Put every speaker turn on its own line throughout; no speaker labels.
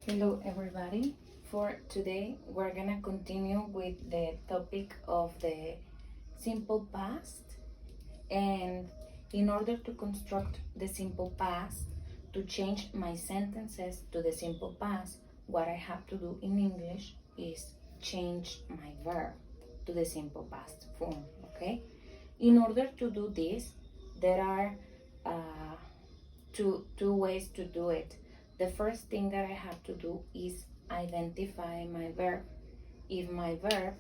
Hello everybody. For today we're gonna continue with the topic of the simple past, and in order to construct the simple past, to change my sentences to the simple past, what I have to do in English is change my verb to the simple past form. Okay, in order to do this, there are two ways to do it. The first thing that I have to do is identify my verb. If my verb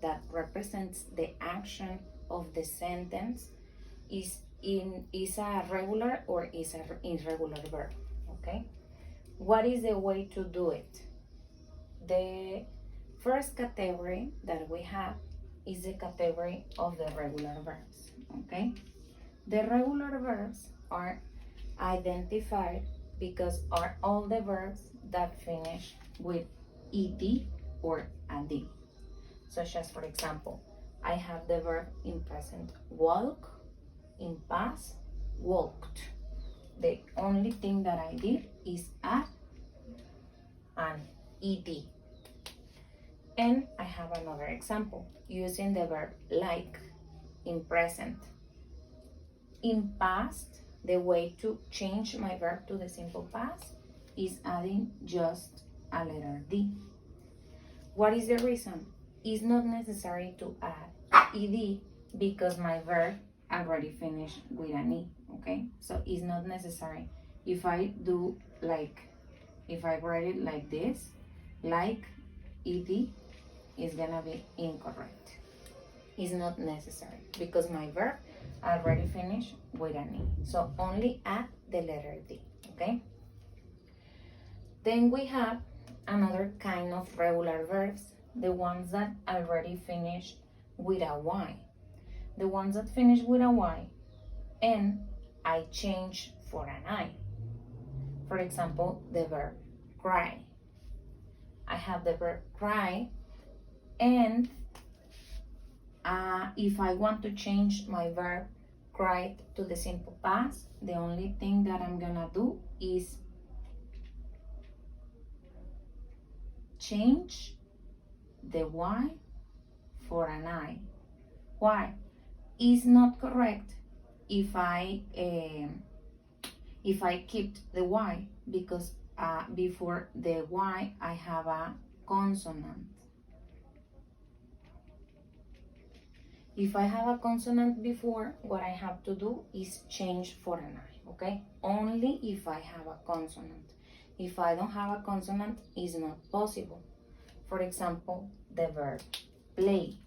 that represents the action of the sentence is a regular or is an irregular verb. Okay, what is the way to do it? The first category that we have is the category of the regular verbs. Okay, the regular verbs are identified because are all the verbs that finish with ed or ad, such as, for example, I have the verb in present walk, in past walked. The only thing that I did is add an ed. And I have another example using the verb like in present. In past, the way to change my verb to the simple past is adding just a letter D. What is the reason? It's not necessary to add ed because my verb already finished with an e, okay? So it's not necessary. If I do if I write it like this, like ed, is gonna be incorrect. It's not necessary because my verb already finished with an e. So only add the letter D, okay? Then we have another kind of regular verbs, the ones that already finished with a Y. The ones that finish with a Y and I change for an I. For example, the verb cry. I have the verb cry, and if I want to change my verb cried to the simple past, the only thing that I'm gonna do is change the Y for an I. Why? It's not correct if I keep the Y, because before the Y I have a consonant. If I have a consonant before, what I have to do is change for an I, okay? Only if I have a consonant. If I don't have a consonant, it's not possible. For example, the verb play.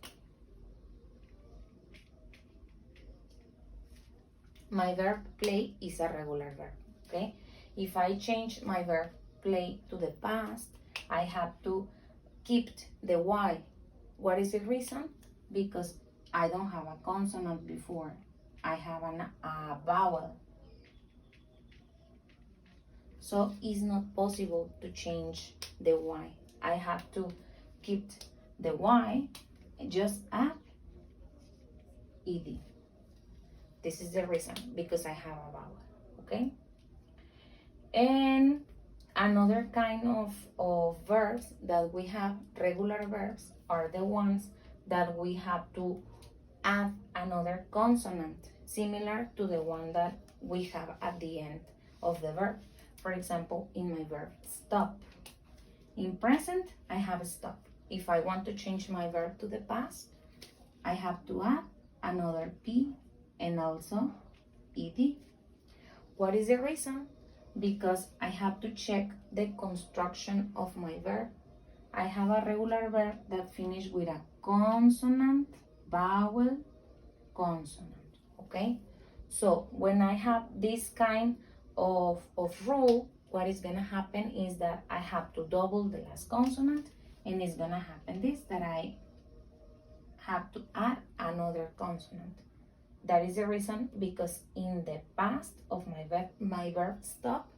My verb play is a regular verb, okay? If I change my verb play to the past, I have to keep the Y. What is the reason? Because I don't have a consonant before. I have a vowel. So it's not possible to change the Y. I have to keep the Y and just add ed. This is the reason, because I have a vowel, okay? And another kind of verbs that we have, regular verbs, are the ones that we have to add another consonant similar to the one that we have at the end of the verb. For example, in my verb stop. In present, I have stop. If I want to change my verb to the past, I have to add another P and also ed. What is the reason? Because I have to check the construction of my verb. I have a regular verb that finishes with a consonant, vowel, consonant, okay? So when I have this kind of rule, what is gonna happen is that I have to double the last consonant, and it's gonna happen this, that I have to add another consonant. That is the reason, because in the past of my verb stop,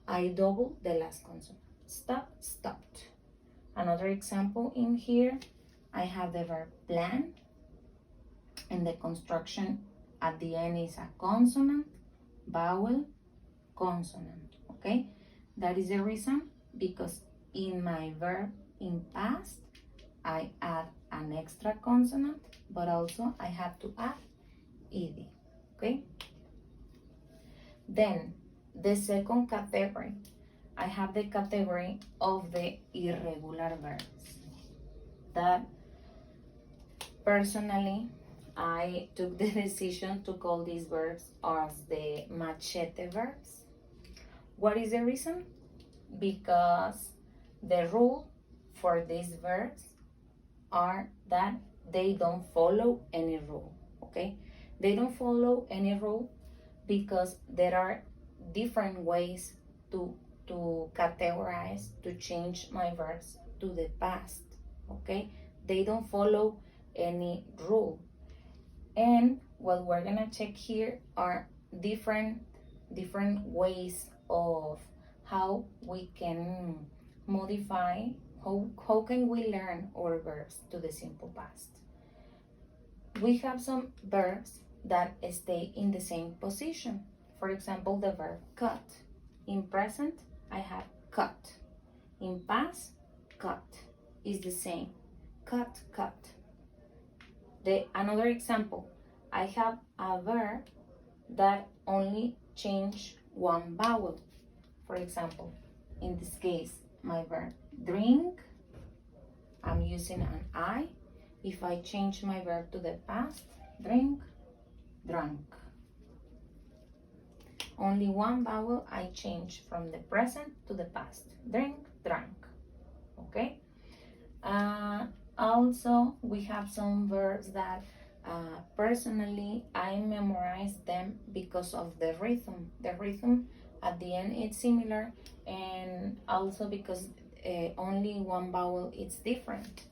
I double the last consonant. Stop, stopped. Another example in here, I have the verb plan, and the construction at the end is a consonant, vowel, consonant, okay? That is the reason, because in my verb in past, I add an extra consonant, but also I have to add ed, okay? Then the second category, I have the category of the irregular verbs. That personally, I took the decision to call these verbs as the machete verbs. What is the reason? Because the rule for these verbs are that they don't follow any rule, okay? They don't follow any rule because there are different ways to categorize, to change my verbs to the past, okay? They don't follow any rule. And what we're gonna check here are different ways of how we can modify, how can we learn our verbs to the simple past. We have some verbs that stay in the same position. For example, the verb cut. In present, I have cut. In past, cut is the same. Cut, cut. Another example, I have a verb that only change one vowel. For example, in this case, my verb drink, I'm using an I. If I change my verb to the past, drink, drank. Only one vowel I change from the present to the past. Drink, drank. Okay? Also, we have some verbs that personally I memorize them because of the rhythm. The rhythm at the end is similar, and also because only one vowel is different.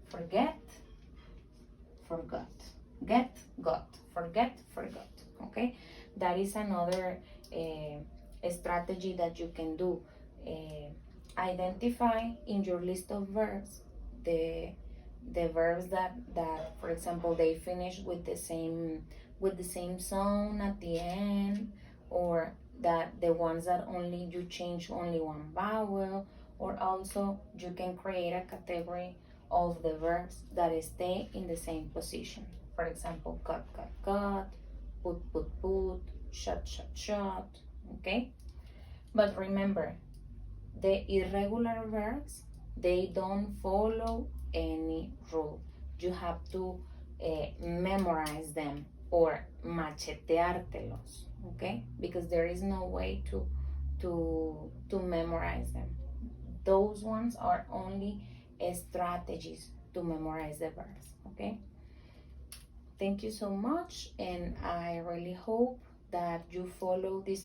Forget, forgot. Get, got. Forget, forgot. Okay? That is another strategy that you can do. Identify in your list of verbs the verbs that for example they finish with the same sound at the end, or that the ones that only you change only one vowel, or also you can create a category of the verbs that stay in the same position. For example, cut, cut, cut, put, put, put, shut, shut, shut. Okay? But remember, the irregular verbs, they don't follow any rule. You have to memorize them or macheteártelos, okay? Because there is no way to memorize them. Those ones are only strategies to memorize the verbs, okay? Thank you so much, and I really hope that you follow this